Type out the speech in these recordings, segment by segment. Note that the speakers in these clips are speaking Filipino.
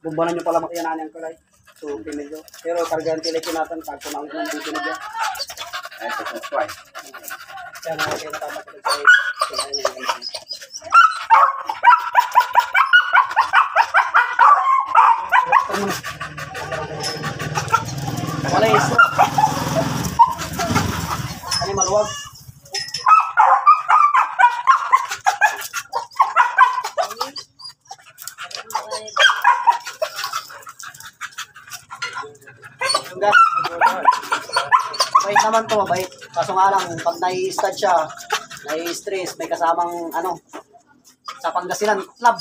Bumbanan nyo pala makiyanan yung kulay. So, pinili. Pero kargaan tilay natin pag kumangit ng dito na dyan. Ay, that's why. Kaya na kayo natatakot sa Walis. Ano maluwag? Mabait naman to, mabait. Kaso nga lang, pag nai-stud siya, nai-stress, may kasamang ano, sa Pangasinan Club.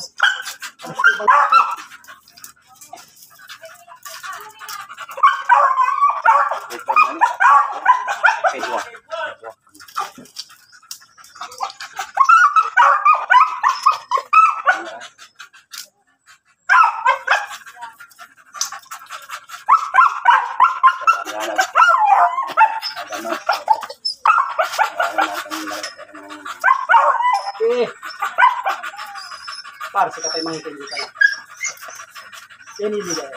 Para sikat ay mangitin dito lang. Yan ibigay.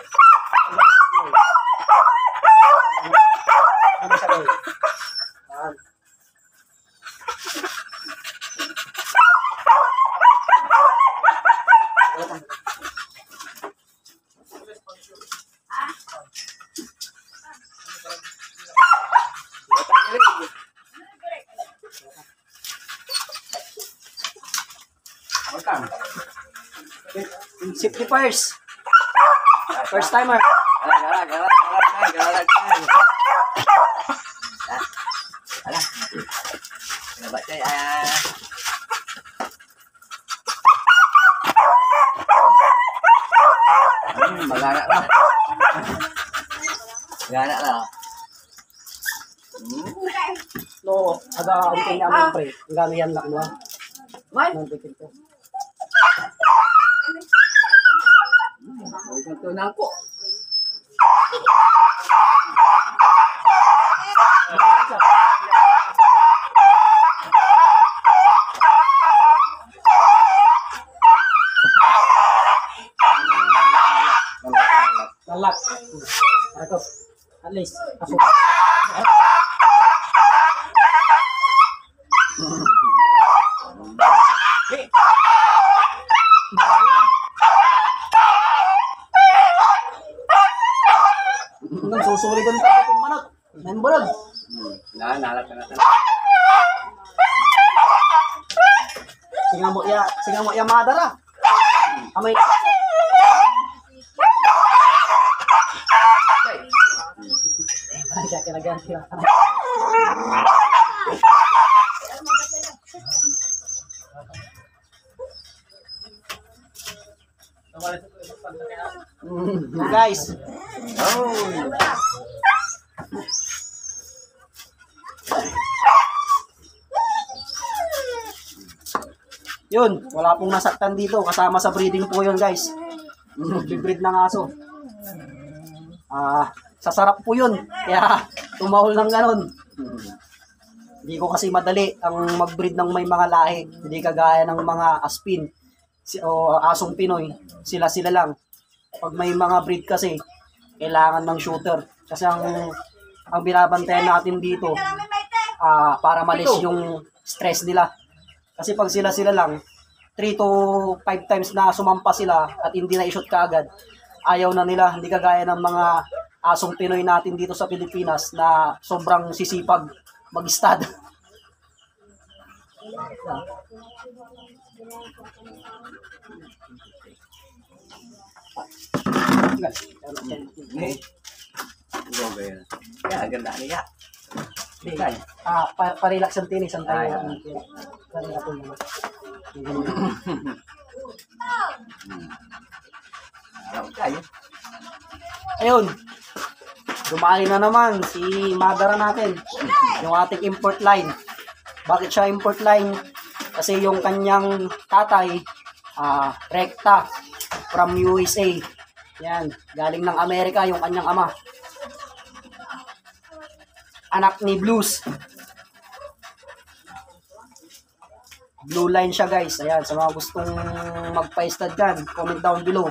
Ano sa kayo? Yan. Safety first. First timer. Galak. Alah. Nampak cai Maganak lah. Maganak lah. No, ada unting namin pre. Gano yan lang, no? Mai. Nantikin ko. Ito na ako. Lalak. Ito. At least. Ako. Nang susuli doon tayo kung manok. Nanbulag. Nalat na. Singa mo ya madara. Amay. Ay, siya kinaganti. Guys. Yun, wala pong nasaktan dito. Kasama sa breeding po yun, guys. Bibreed ng aso. Sasarap po yun. Kaya tumahol ng ganon. Hindi ko kasi madali ang mag-breed ng may mga lahi. Hindi kagaya ng mga aspin o asong Pinoy. Sila lang. Pag may mga breed kasi, kailangan ng shooter. Kasi ang binabantayan natin dito, para malis yung stress nila. Kasi pag sila lang, 3 to 5 times na sumampa sila at hindi na i-shoot kaagad, ayaw na nila. Hindi kagaya ng mga asong Pinoy natin dito sa Pilipinas na sobrang sisipag mag-stud. Ya, ganda niya. Pa-relax ang tinis ang tayo. Ayun. Dumali na naman si Madara natin. Yung ating import line. Bakit siya import line? Kasi yung kanyang tatay, rekta from USA. Yan, galing ng Amerika yung kanyang ama. Anak ni Blues. Blue line siya, guys. Ayan, sa mga gustong magpa-stud dyan, comment down below.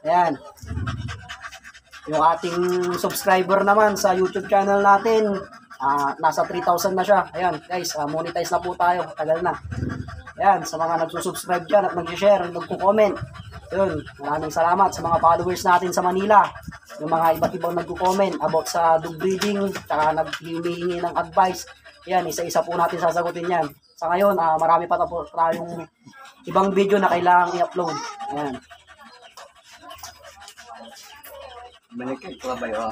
Ayan. Yung ating subscriber naman sa YouTube channel natin, nasa 3,000 na siya. Ayan, guys, monetize na po tayo. Tagal na. Ayan, sa mga nagsusubscribe dyan at nag-share, nagko-comment. Yun, maraming salamat sa mga followers natin sa Manila. Yung mga iba't ibang nagko-comment about sa dog breeding, tsaka naghihingi ng advice. Ayan, isa-isa po natin sasagutin yan. Sa ngayon, marami pa tayong ibang video na kailangang i-upload. Ayan. Balik kayo, pagabay o.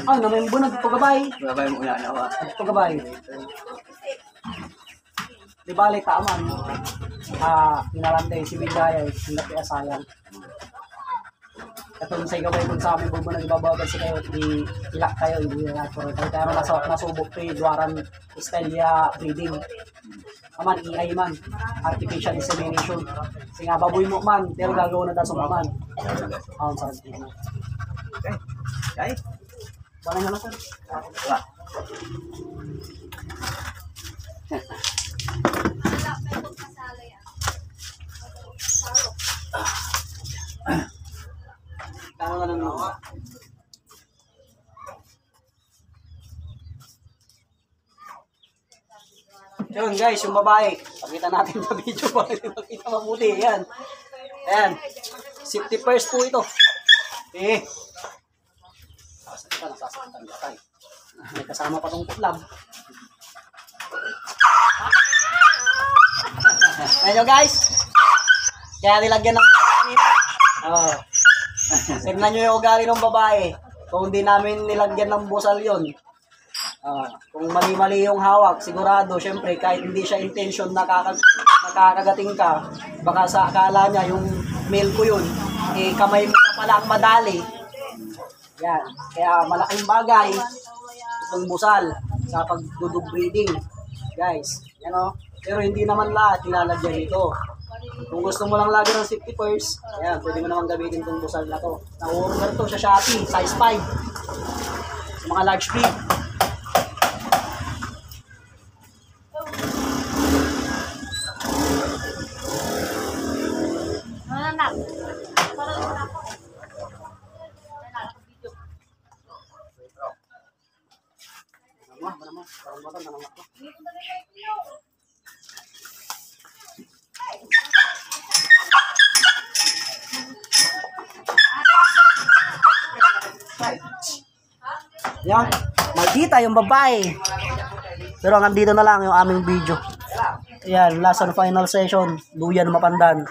Naman po nagpagabay. Pagabay mo una na o. Nagpagabay. Di bali, taaman. Inalantay si Bigaya, hindi kaya sayang. Katulong sa igaway kung sa amin, kung mo nagbabagal si kayo, ilak kayo, hindi na nato. Kaya nasubok kayo, duwaran Estelia breeding. Aman, EI man, artificial insemination. Kasi nga, baboy mo man, pero gagawin na daso man. Sa akin. Okay. Okay. Bala nyo na, sir. Wala. Kano na lang ako. Yun guys, yung babae. Pakita natin sa video para makita mabuti. Yan. Ayan. Safety first po ito. Nasasaktan ka tayo. May kasama pa tong kutlab. Ayan guys. Kaya nilagyan ng kanina. Tignan nyo yung ugali ng babae. Kung hindi namin nilagyan ng busal yun. Kung mali-mali yung hawak, sigurado, syempre, kahit hindi siya intention nakakagating ka, baka sa akala niya yung male ko yun, kamay mo na pala ang madali. Yan. Kaya malaking bagay itong busal sa pagdudug breeding. Guys, yan o. Pero hindi naman lahat nilalagyan ito. Kung gusto mo lang lagyan ng safety first, ayan, pwede mo naman gamitin itong busal na to. Na-order to sa Shopee, size 5. Sa mga large feed. Yan, maldita yung babae. Pero hanggang dito na lang yung aming video. Yan, last and final session, Duyan Mapandan.